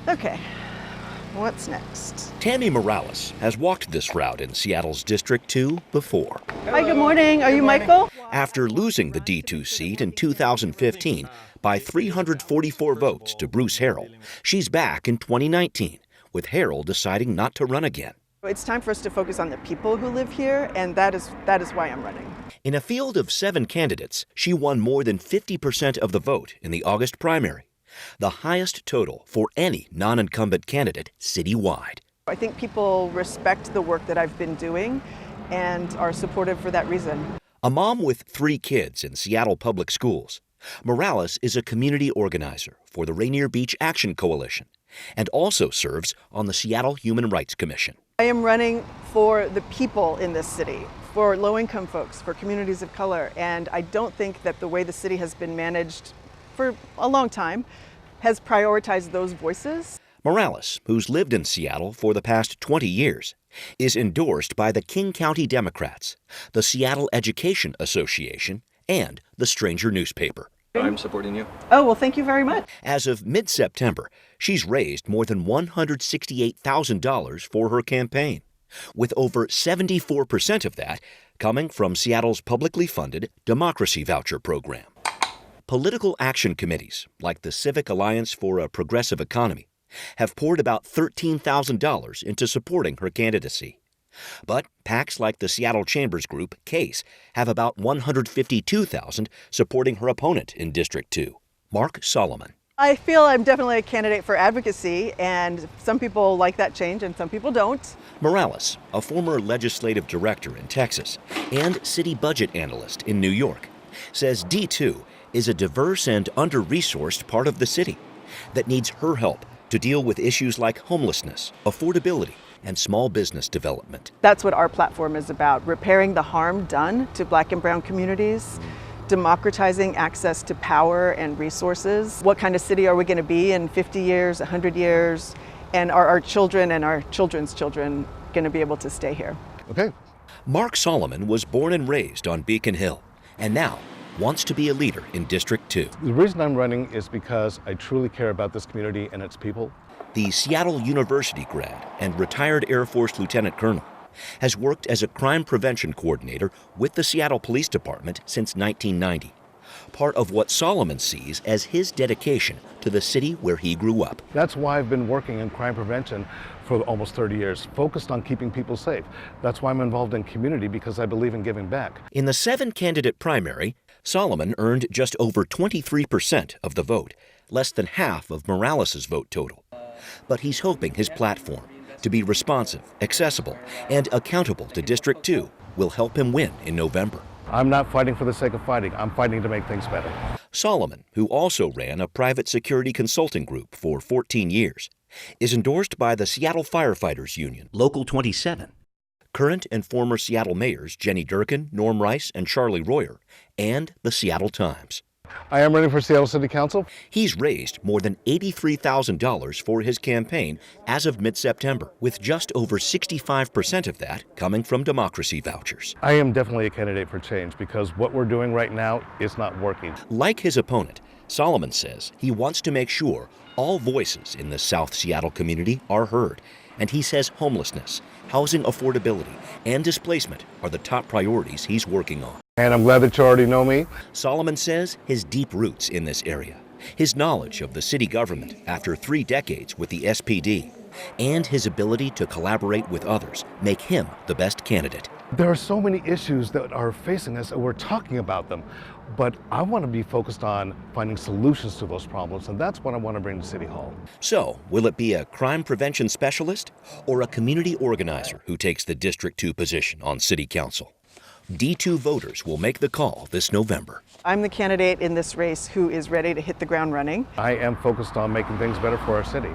Okay, what's next? Tammy Morales has walked this route in Seattle's District 2 before. Hi, good morning. Are you Michael? After losing the D2 seat in 2015 by 344 votes to Bruce Harrell, she's back in 2019, with Harrell deciding not to run again. It's time for us to focus on the people who live here, and that is why I'm running. In a field of 7 candidates, she won more than 50% of the vote in the August primary, the highest total for any non-incumbent candidate citywide. I think people respect the work that I've been doing and are supportive for that reason. A mom with 3 kids in Seattle public schools, Morales is a community organizer for the Rainier Beach Action Coalition and also serves on the Seattle Human Rights Commission. I am running for the people in this city, for low-income folks, for communities of color, and I don't think that the way the city has been managed for a long time has prioritized those voices. Morales, who's lived in Seattle for the past 20 years, is endorsed by the King County Democrats, the Seattle Education Association, and the Stranger newspaper. I'm supporting you. Oh, well, thank you very much. As of mid-September, she's raised more than $168,000 for her campaign, with over 74% of that coming from Seattle's publicly funded Democracy Voucher program. Political action committees, like the Civic Alliance for a Progressive Economy, have poured about $13,000 into supporting her candidacy. But PACs like the Seattle Chambers Group, CASE, have about $152,000 supporting her opponent in District 2, Mark Solomon. I feel I'm definitely a candidate for advocacy, and some people like that change and some people don't. Morales, a former legislative director in Texas and city budget analyst in New York, says D2 is a diverse and under-resourced part of the city that needs her help to deal with issues like homelessness, affordability, and small business development. That's what our platform is about, repairing the harm done to Black and brown communities, democratizing access to power and resources. What kind of city are we going to be in 50 years, 100 years? And are our children and our children's children going to be able to stay here? Okay. Mark Solomon was born and raised on Beacon Hill, and now wants to be a leader in District 2. The reason I'm running is because I truly care about this community and its people. The Seattle University grad and retired Air Force Lieutenant Colonel has worked as a crime prevention coordinator with the Seattle Police Department since 1990, part of what Solomon sees as his dedication to the city where he grew up. That's why I've been working in crime prevention for almost 30 years, focused on keeping people safe. That's why I'm involved in community, because I believe in giving back. In the 7-candidate primary, Solomon earned just over 23% of the vote, less than half of Morales' vote total. But he's hoping his platform, to be responsive, accessible, and accountable to District 2, will help him win in November. I'm not fighting for the sake of fighting. I'm fighting to make things better. Solomon, who also ran a private security consulting group for 14 years, is endorsed by the Seattle Firefighters Union, Local 27, current and former Seattle mayors Jenny Durkin, Norm Rice, and Charlie Royer, and the Seattle Times. I am running for Seattle City Council. He's raised more than $83,000 for his campaign as of mid-September, with just over 65% of that coming from democracy vouchers. I am definitely a candidate for change, because what we're doing right now is not working. Like his opponent, Solomon says he wants to make sure all voices in the South Seattle community are heard, and he says homelessness, housing affordability, and displacement are the top priorities he's working on. And I'm glad that you already know me. Solomon says his deep roots in this area, his knowledge of the city government after 3 decades with the SPD, and his ability to collaborate with others make him the best candidate. There are so many issues that are facing us, and we're talking about them. But I want to be focused on finding solutions to those problems, and that's what I want to bring to City Hall. So, will it be a crime prevention specialist or a community organizer who takes the District 2 position on City Council? D2 voters will make the call this November. I'm the candidate in this race who is ready to hit the ground running. I am focused on making things better for our city.